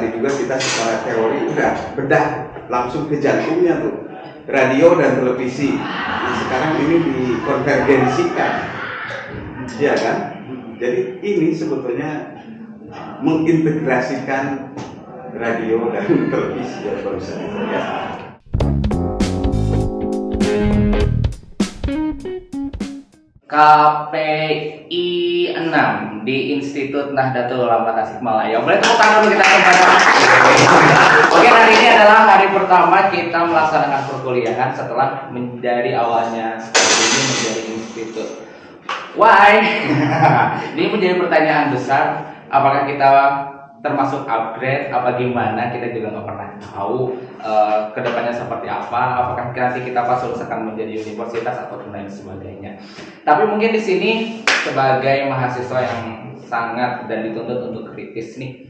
tadi juga kita secara teori udah bedah langsung ke jantungnya tuh, radio dan televisi. Nah sekarang ini dikonvergensikan, ya kan? Jadi ini sebetulnya mengintegrasikan radio dan televisi ya barusan ya. KPI 6 di Institut Nahdlatul Ulama Tasikmalaya. Boleh tepuk tangan dulu kita kepada. Oke, hari ini adalah hari pertama kita melaksanakan perkuliahan setelah dari awalnya ini menjadi institut. Why? Ini menjadi pertanyaan besar. Apakah kita termasuk upgrade? Apa gimana? Kita juga nggak pernah tahu kedepannya seperti apa. Apakah nanti kita pas lulus akan menjadi universitas atau lain sebagainya. Tapi mungkin di sini sebagai mahasiswa yang sangat dan dituntut untuk kritis nih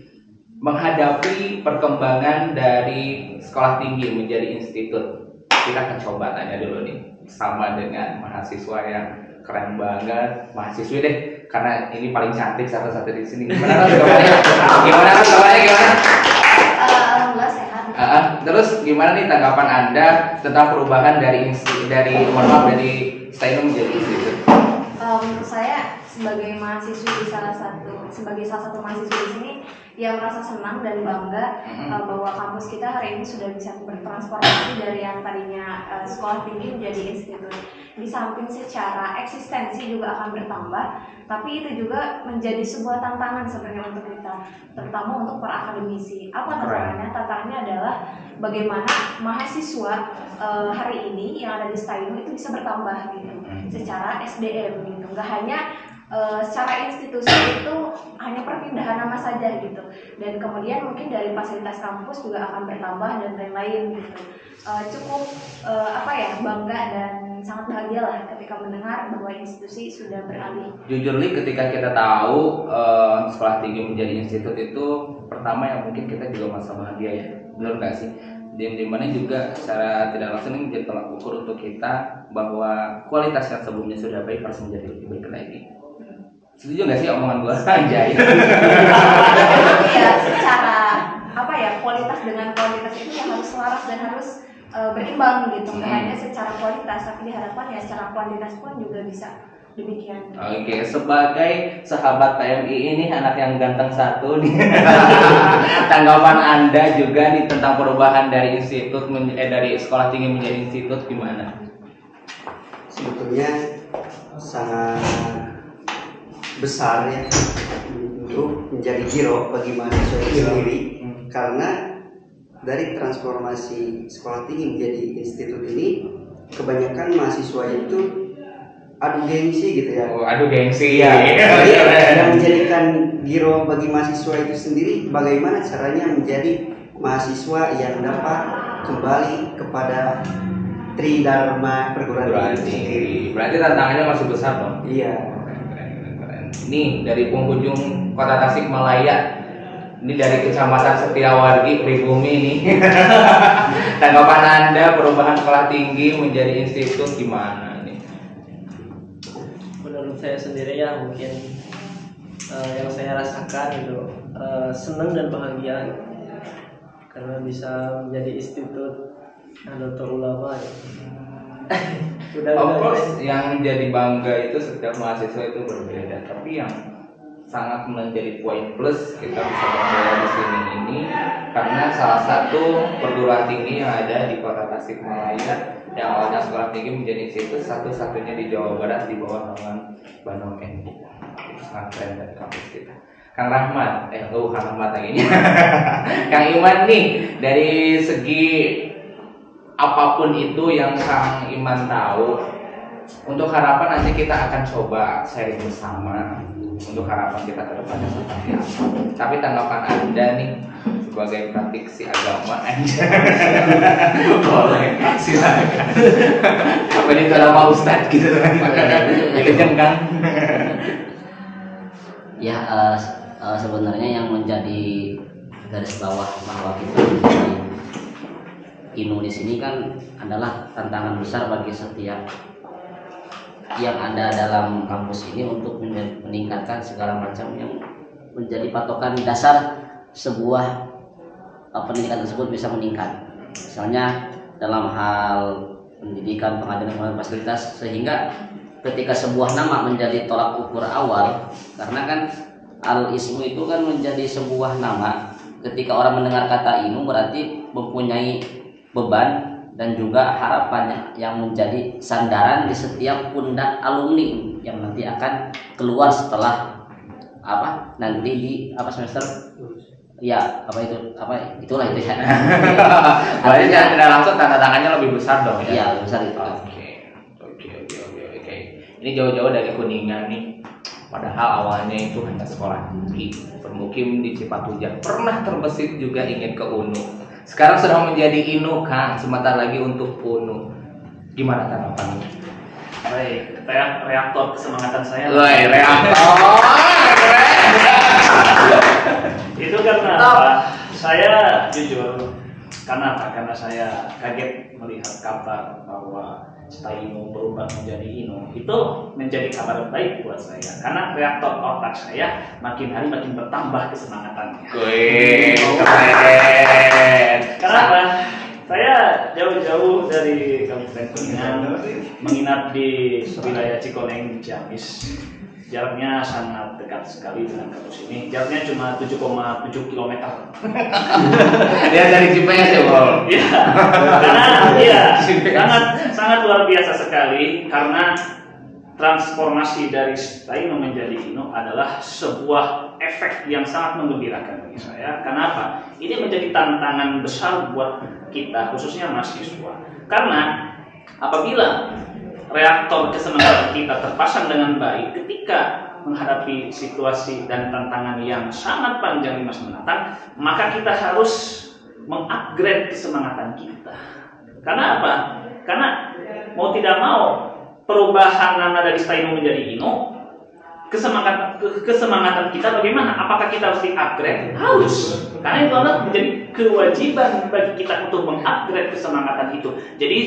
menghadapi perkembangan dari sekolah tinggi menjadi institut. Kita akan coba tanya dulu nih sama dengan mahasiswa yang keren banget, mahasiswi deh, karena ini paling cantik satu-satu di sini. Gimana kabarnya? Gimana? Alhamdulillah sehat. Terus gimana nih tanggapan Anda tentang perubahan dari STAINU menjadi institut? Menurut saya sebagai mahasiswi salah satu mahasiswa di sini yang merasa senang dan bangga bahwa kampus kita hari ini sudah bisa bertransformasi dari yang tadinya sekolah tinggi menjadi institut. Di samping secara eksistensi juga akan bertambah, tapi itu juga menjadi sebuah tantangan sebenarnya untuk kita, terutama untuk para akademisi. Apa tantangannya? Tantangannya adalah bagaimana mahasiswa hari ini yang ada di STAINU itu bisa bertambah gitu, secara SDM gitu, nggak hanya secara institusi itu hanya perpindahan nama saja gitu, dan kemudian mungkin dari fasilitas kampus juga akan bertambah dan lain-lain gitu. Cukup bangga dan sangat bahagia lah ketika mendengar bahwa institusi sudah beralih. Jujur nih ketika kita tahu sekolah tinggi menjadi institut itu pertama yang mungkin kita juga merasa bahagia ya, benar nggak sih? Dimana juga secara tidak langsung ini menjadi tolak ukur untuk kita bahwa kualitas yang sebelumnya sudah baik harus menjadi lebih baik lagi. Setuju nggak sih omongan gue? Anjay. Ya, secara kualitas dengan kualitas itu yang harus selaras dan harus berimbang gitu. Nggak hanya secara kualitas, tapi diharapkan ya secara kuantitas pun juga bisa demikian. Oke, sebagai sahabat PMI ini anak yang ganteng satu nih. Tanggapan Anda juga nih tentang perubahan dari institut dari sekolah tinggi menjadi institut gimana? Sebetulnya sangat besar ya untuk menjadi giro bagi mahasiswa itu sendiri, karena dari transformasi sekolah tinggi menjadi institut ini kebanyakan mahasiswa itu adu gengsi gitu ya. Oh, adu gengsi ya. Yang menjadikan giro bagi mahasiswa itu sendiri bagaimana caranya menjadi mahasiswa yang dapat kembali kepada Tridharma perguruan tinggi sendiri. Berarti tantangannya masih besar dong. Iya. Nih dari penghujung kota Tasikmalaya, ini dari kecamatan Setiawargi Pribumi nih. Tanggapan Anda perubahan sekolah tinggi menjadi institut gimana nih? Menurut saya sendiri ya mungkin yang saya rasakan itu senang dan bahagia karena bisa menjadi institut Nahdlatul Ulama ya. Of course, yang menjadi bangga itu setiap mahasiswa itu berbeda, tapi yang sangat menjadi poin plus kita bisa bangga di sini ini karena salah satu perguruan tinggi yang ada di kota Tasikmalaya yang awalnya sekolah tinggi menjadi institut satu-satunya di Jawa Barat di bawah naungan Bandung NU. Itu sangat keren dari kampus kita. Kang Rahmat, Kang Rahmat lagi Kang Iman nih, dari segi apapun itu yang Kang Iman tahu, untuk harapan nanti kita akan coba sharing bersama untuk harapan kita ke depannya seperti apa. Tapi tanggapan Anda nih sebagai praktisi agama Anda boleh silakan. Apa ini kalau Ustadz gitu kan? Itu kan? Ya sebenarnya yang menjadi garis bawah bahwa kita menjadi INU di sini kan adalah tantangan besar bagi setiap yang ada dalam kampus ini untuk meningkatkan segala macam yang menjadi patokan dasar sebuah pendidikan tersebut bisa meningkat. Misalnya dalam hal pendidikan, pengadaan fasilitas, sehingga ketika sebuah nama menjadi tolak ukur awal, karena kan al-ismu itu kan menjadi sebuah nama. Ketika orang mendengar kata inu berarti mempunyai beban dan juga harapannya yang menjadi sandaran di setiap pundak alumni yang nanti akan keluar setelah nanti di semester ya itulah itu ya. Berarti tidak langsung tanda tangannya lebih besar dong ya. Iya, lebih besar itu. Oke. Ini jauh-jauh dari Kuningan nih. Padahal awalnya itu hanya sekolah tinggi, bermukim di Cipatujah. Pernah terbesit juga ingin ke UNU. Sekarang sudah menjadi INU kan, sebentar lagi untuk UNU. Gimana tanggapannya? Baik, reaktor kesemangatan saya. Woi, reaktor. Itu karena apa? Saya jujur, karena apa? Karena saya kaget melihat kabar bahwa Stainu berubah menjadi INU. Itu menjadi kabar baik buat saya, karena reaktor otak saya makin hari makin bertambah kesemangatannya. Wih, keren. Kenapa? Saya jauh-jauh dari Kabupaten Kuningan menginap di wilayah Cikoneng, Ciamis. Jaraknya sangat dekat sekali dengan kampus ini. Jaraknya cuma 7,7 km. Ya dari Cipayung ya, Bol. Iya. Karena sangat luar biasa sekali, karena transformasi dari Stainu menjadi INU adalah sebuah efek yang sangat menggembirakan bagi saya. Kenapa? Ini menjadi tantangan besar buat kita, khususnya mahasiswa. Karena apabila reaktor kesemangatan kita terpasang dengan baik, ketika menghadapi situasi dan tantangan yang sangat panjang di masa mendatang, maka kita harus mengupgrade kesemangatan kita. Karena apa? Karena mau tidak mau perubahan nama dari Stainu menjadi INU, kesemangatan kita bagaimana? Apakah kita harus di-upgrade? Harus. Karena itu adalah menjadi kewajiban bagi kita untuk mengupgrade kesemangatan itu. Jadi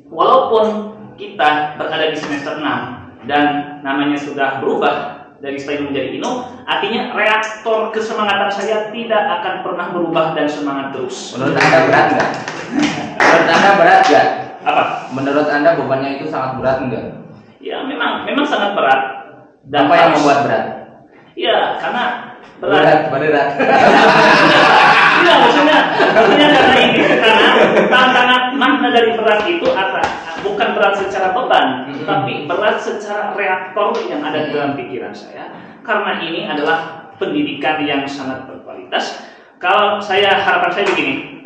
walaupun kita berada di semester 6 dan namanya sudah berubah dari Stainu menjadi INU, artinya reaktor kesemangatan saya tidak akan pernah berubah dan semangat terus. Menurut Anda berat nggak? Menurut Anda berat nggak? Apa? Menurut Anda bebannya itu sangat berat enggak? Ya memang sangat berat. Dan apa yang membuat berat? Ya karena berat. Iya maksudnya karena ini, karena tantangan makna dari berat itu bukan berat secara beban, tapi berat secara reaktor yang ada di dalam pikiran saya. Karena ini adalah pendidikan yang sangat berkualitas. Kalau harapan saya begini,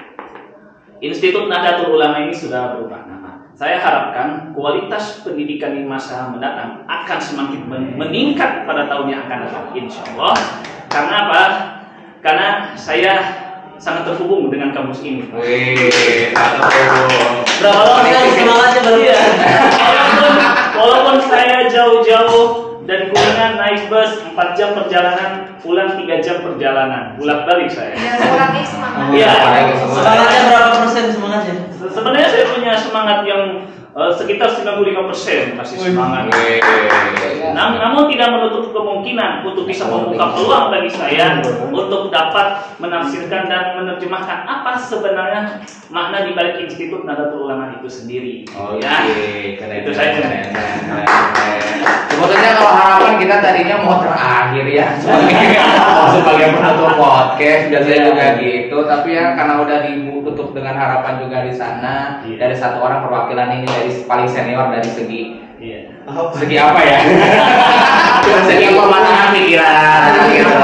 Institut Nahdlatul Ulama ini sudah berubah nama. Saya harapkan kualitas pendidikan di masa mendatang akan semakin meningkat pada tahun yang akan datang, insya Allah. Karena apa? Karena saya sangat terhubung dengan kampus ini. Wih, terhubung. Berapa lama saya semangatnya baru ya? Walaupun saya jauh-jauh dari Kuningan naik bus 4 jam perjalanan, pulang 3 jam perjalanan, bolak-balik saya. Ya, kurangnya semangat. Iya. Semangatnya berapa persen semangatnya? Sebenarnya saya punya semangat yang sekitar 95% masih semangat. Namun tidak menutup kemungkinan untuk bisa membuka peluang bagi saya untuk dapat menafsirkan dan menerjemahkan apa sebenarnya makna di balik Institut Nahdlatul Ulama itu sendiri. Oh ya, keren. itu saja. Sebetulnya kalau harapan kita tadinya mau terakhir ya, sebagai penutup podcast biasanya juga gitu. Tapi ya karena udah ditutup dengan harapan juga di sana dari satu orang perwakilan ini dari paling senior dari segi segi apa ya? Segi pematangan pikiran gitu.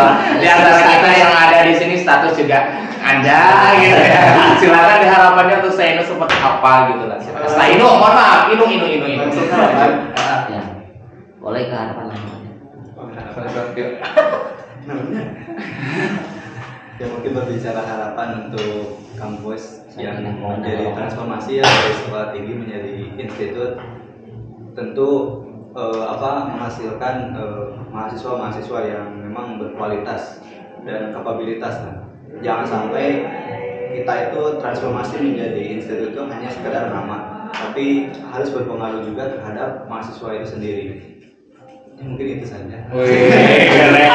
Di antara kita yang ada di sini status juga Anda gitu ya. Silakan harapannya untuk Stainu seperti apa gitu lah. Stainu, mohon maaf, Inu. Ya. Boleh ke harapan lain. Ya mungkin berbicara harapan untuk kampus yang menjadi transformasi ya dari sekolah tinggi menjadi institut, tentu menghasilkan mahasiswa-mahasiswa yang memang berkualitas dan kapabilitas kan. Jangan sampai kita itu transformasi menjadi institut itu hanya sekedar nama, tapi harus berpengaruh juga terhadap mahasiswa itu sendiri. Ya, mungkin itu saja. Wih, keren.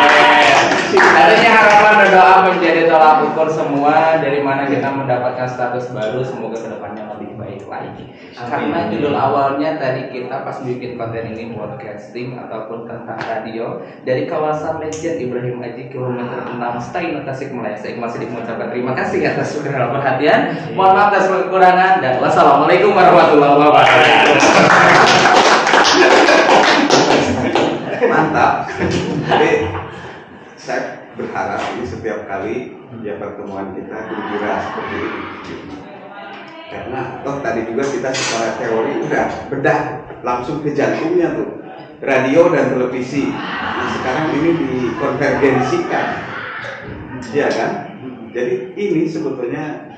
Adanya harapan dan doa menjadi tolak ukur semua dari mana kita mendapatkan status baru, semoga kedepannya lebih baik lagi. Karena judul awalnya tadi kita pas bikin konten ini broadcasting ataupun tentang radio dari kawasan Legend Ibrahim Haji kilometer 6 Stein Tasikmalaya. Saya masih mengucapkan terima kasih atas segala perhatian. Mohon maaf atas kekurangan dan wassalamualaikum warahmatullahi wabarakatuh. Mantap. Jadi saya berharap ini setiap kali ya pertemuan kita gembira seperti ini. Karena toh tadi juga kita secara teori udah bedah langsung ke jantungnya tuh radio dan televisi. Nah sekarang ini dikonvergensikan, ya kan? Jadi ini sebetulnya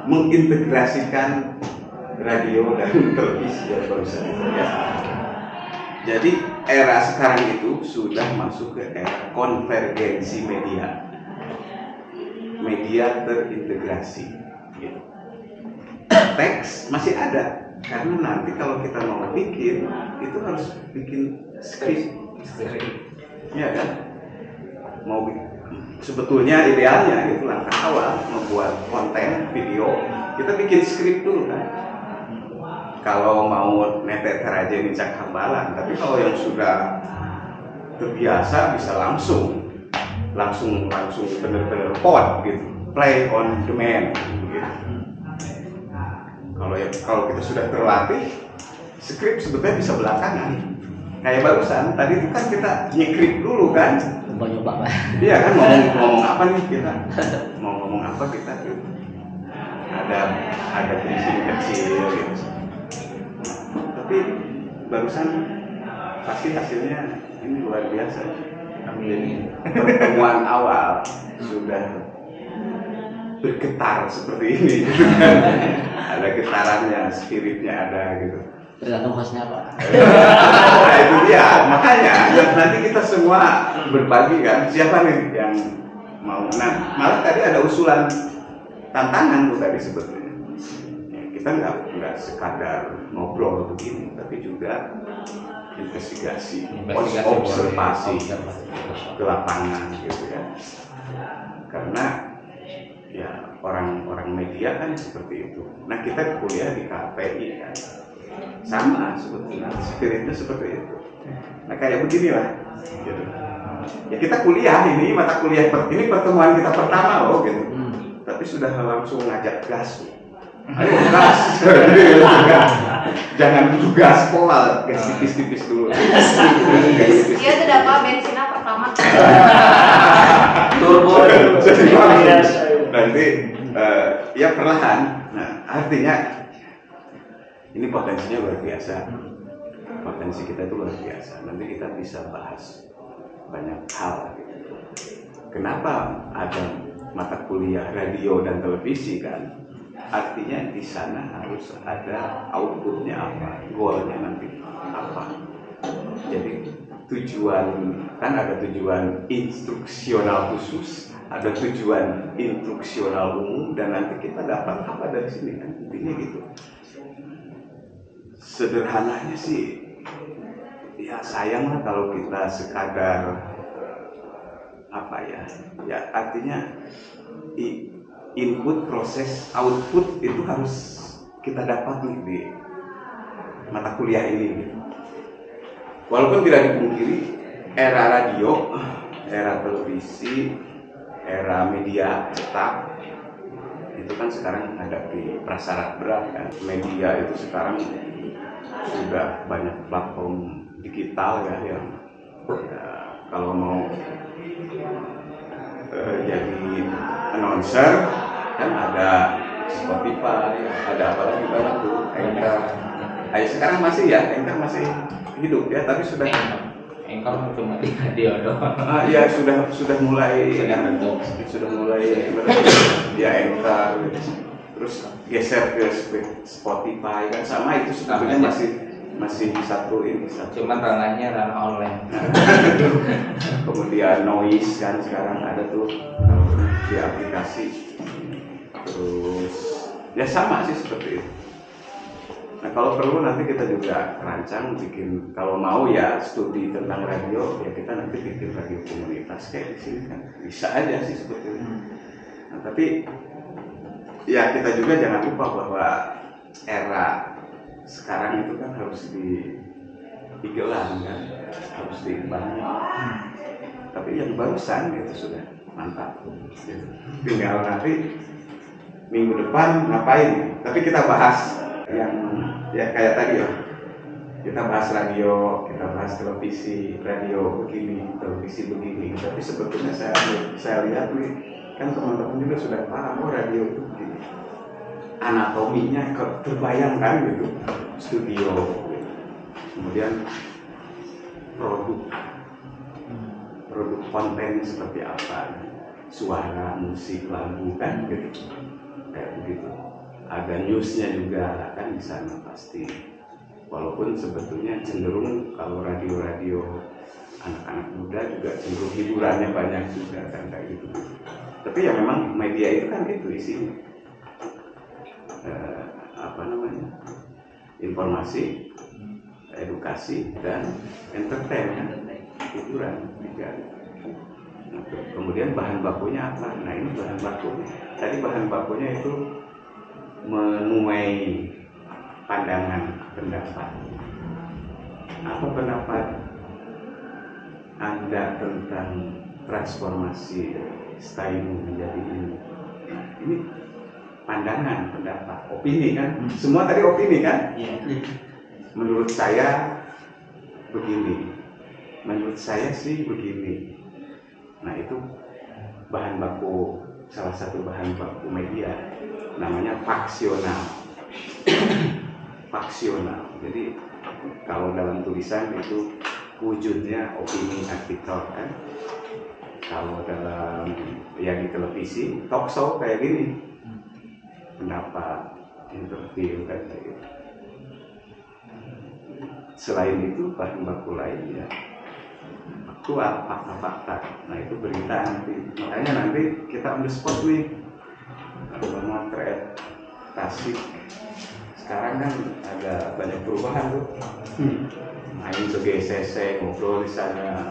mengintegrasikan radio dan televisi ya bisa ya. Jadi era sekarang itu sudah masuk ke era konvergensi media, media terintegrasi. Gitu. Teks masih ada, karena nanti kalau kita mau bikin itu harus bikin skrip, ya kan? Mau sebetulnya idealnya itu langkah awal membuat konten video kita bikin skrip dulu kan. Kalau mau neteter aja nicak hambalan, tapi kalau yang sudah terbiasa bisa langsung bener-bener pod gitu, play on demand gitu. Kalau kita sudah terlatih, skrip sebetulnya bisa belakangan. Kayak barusan tadi itu kan kita nyekrip dulu kan. Coba-coba Pak. Iya kan ngomong apa nih kita? Mau ngomong apa kita gitu. Ada fungsi kecil gitu. Tapi barusan pasti hasilnya ini luar biasa. Jadi pertemuan awal sudah bergetar seperti ini gitu kan. Ada getarannya, spiritnya ada gitu. Tergantung hostnya Pak. Nah itu dia, makanya nanti kita semua berbagi kan, siapa nih yang mau. Nah malah tadi ada usulan tantangan tuh tadi sebetulnya ya, kita nggak sekadar ngobrol begini, tapi juga investigasi observasi ke lapangan gitu ya. Karena ya orang media kan seperti itu. Nah kita kuliah di KPI kan sama sebetulnya spiritnya seperti itu. Nah kayak beginilah gitu. Ya kita kuliah ini mata kuliah ini pertemuan kita pertama loh gitu. Tapi sudah langsung ngajak gas. Ayo gas. Jangan dulu gas pola, gas tipis-tipis dulu. Iya tidak apa bensinnya pertama. Turbo. Nanti ya perlahan. Nah artinya ini potensinya luar biasa. Potensi kita itu luar biasa. Nanti kita bisa bahas banyak hal. Gitu. Kenapa ada mata kuliah radio dan televisi kan? Artinya di sana harus ada outputnya apa, goalnya nanti apa. Jadi tujuan kan ada tujuan instruksional khusus, ada tujuan instruksional umum, dan nanti kita dapat apa dari sini kan? Intinya gitu. Sederhananya sih, ya sayang lah kalau kita sekadar apa ya artinya input proses output itu harus kita dapat nih di mata kuliah ini gitu. Walaupun tidak dipungkiri era radio, era televisi, era media cetak itu kan sekarang menghadapi prasyarat berat kan. Media itu sekarang sudah banyak platform digital ya yang kalau mau jadi announcer kan ada Spotify, ada apa lagi banyak tuh, Anchor. Sekarang masih ya, Anchor masih hidup ya, tapi sudah Anchor cuma di radio doang. Ya sudah mulai ya Anchor, terus geser ke Spotify kan sama itu sebetulnya masih satu ini satu. Cuman ranahnya ranah online. Kemudian noise kan sekarang ada tuh di aplikasi. Terus ya sama sih seperti itu. Nah kalau perlu nanti kita juga rancang bikin, kalau mau ya studi tentang radio, ya kita nanti bikin radio komunitas kayak di sini kan bisa aja sih sebetulnya. Nah, tapi ya kita juga jangan lupa bahwa era sekarang itu kan harus digelar kan, harus dibangun. Tapi yang barusan itu sudah mantap. Gitu. Tinggal nanti minggu depan ngapain? Tapi kita bahas yang ya kayak tadi ya. Kita bahas radio, kita bahas televisi, radio begini, televisi begini. Tapi sebetulnya saya lihat nih, kan teman-teman juga sudah paham, oh radio itu begini. Anatominya terbayangkan gitu, studio, gitu. Kemudian produk konten seperti apa, suara, musik, lagu kan gitu, kayak begitu. Ada newsnya juga kan di sana pasti. Walaupun sebetulnya cenderung kalau radio-radio anak-anak muda juga cenderung hiburannya banyak juga kan kayak gitu. Tapi ya memang media itu kan itu isinya informasi, edukasi dan entertainment, hiburan juga. Nah, kemudian bahan bakunya apa? Nah ini bahan bakunya. Tadi bahan bakunya itu menuai pandangan, pendapat. Apa pendapat Anda tentang transformasi Stainu menjadi ini? Ini pandangan, pendapat, opini kan? Semua tadi opini kan? Menurut saya begini. Menurut saya sih begini. Nah itu bahan baku, salah satu bahan baku media namanya faksional. Faksional. Jadi kalau dalam tulisan itu wujudnya opini artikel kan. Kalau dalam ya di televisi talk show kayak gini, pendapat, interview kan kayak gitu. Selain itu bahan baku lain ya aktual, fakta-fakta. Nah itu berita nanti. Makanya nanti kita on the spot nih, memotret Tasik. Sekarang kan ada banyak perubahan tuh. Main ke GCC, ngobrol di sana.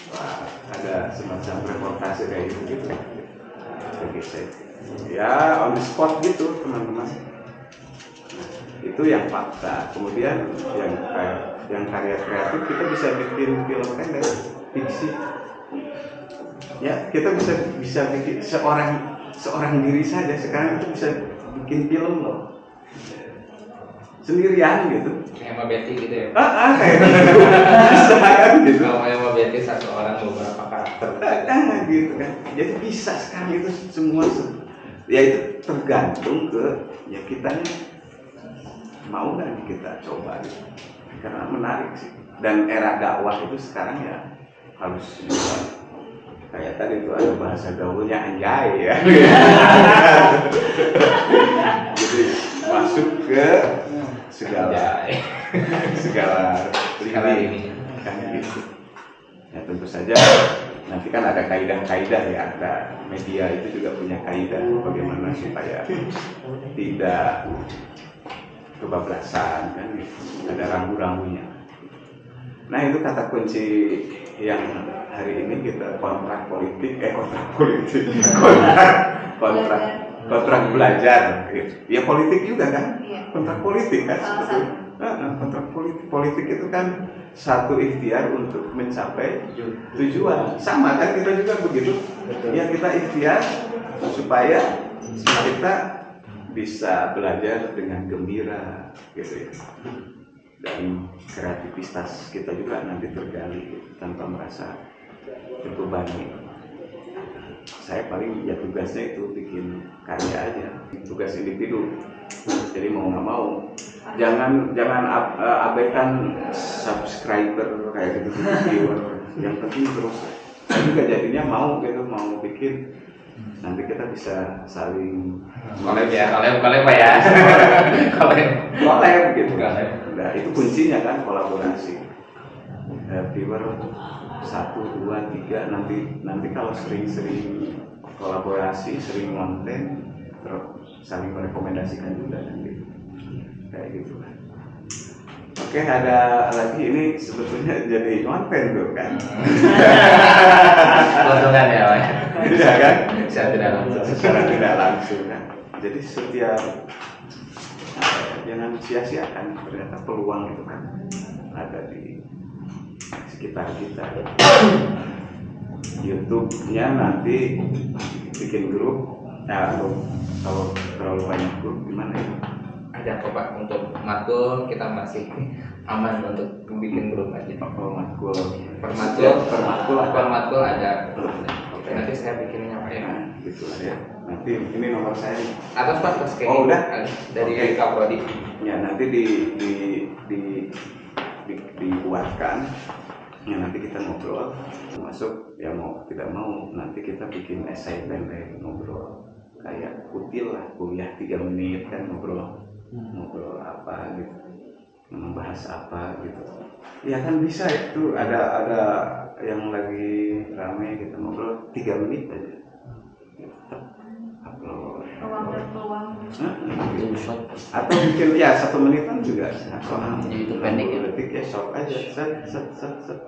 Wah, ada semacam reportase kayak gitu. Ke GCC. Ya on the spot gitu teman-teman. Nah, itu yang fakta. Kemudian yang karya kreatif kita bisa bikin film pendek, fiksi. Ya kita bisa bikin seorang diri saja sekarang itu bisa bikin film loh. Sendirian gitu. Kayak sama Betty gitu ya. Kayak gitu. Bisa kan gitu. Kalau sama Betty satu orang beberapa karakter. Gitu kan. Jadi bisa sekarang itu semua ya itu tergantung ke ya kitanya mau nggak kita coba gitu. Karena menarik sih. Dan era dakwah itu sekarang ya harus juga kayak tadi itu ada bahasa gaulnya anjay ya. Jadi masuk ke segala lini kan gitu. Ya tentu saja nanti kan ada kaidah-kaidah ya, ada media itu juga punya kaidah bagaimana supaya tidak kebablasan kan gitu. Ada rambu-rambunya. Nah itu kata kunci yang hari ini kita kontrak belajar gitu. Ya politik juga kan, kontrak politik kan kontrak politik itu kan satu ikhtiar untuk mencapai tujuan. Sama kan kita juga begitu. Ya kita ikhtiar supaya kita bisa belajar dengan gembira gitu ya. Dan kreativitas kita juga nanti tergali tanpa merasa terbebani. Saya paling ya tugasnya itu bikin karya aja, tugas individu. Jadi mau nggak mau, jangan abaikan subscriber kayak gitu, viewer. Yang penting terus. Saya juga jadinya mau bikin. Nanti kita bisa saling kolab Pak ya. Kolab gitu. Nah, itu kuncinya kan kolaborasi. Viewer 1, 2, 3 nanti kalau sering kolaborasi, sering konten, terus saling merekomendasikan juga nanti. kayak gitu. Oke, ada lagi, ini sebetulnya jadi konten tuh kan. Keuntungan ya, Pak. Iya kan? Secara tidak langsung. Tidak langsung kan. Jadi setiap jangan sia-siakan, ternyata peluang itu kan ada di sekitar kita. YouTube-nya nanti bikin grup, ya kalau terlalu banyak grup gimana ya? Ada kok Pak, untuk matkul kita masih aman untuk bikin grup aja. Oh, matkul. Per matkul ada. Oke. Nanti saya bikinnya Pak ya. Gitu lah ya. Nanti ini nomor saya. Atas Pak, terus Oh, udah? Dari Oke. Kaprodi. Ya nanti dibuatkan. Ya nanti kita ngobrol. Masuk ya mau tidak mau nanti kita bikin esai pendek ngobrol kayak kutil lah, kuliah 3 menit kan ngobrol apa gitu, membahas apa gitu. Ya kan bisa itu ada yang lagi rame kita ngobrol 3 menit aja. Upload. Peluang. Atau bikin ya 1 menitan juga. Jadi itu pendek ya. Detik ya short aja. Set.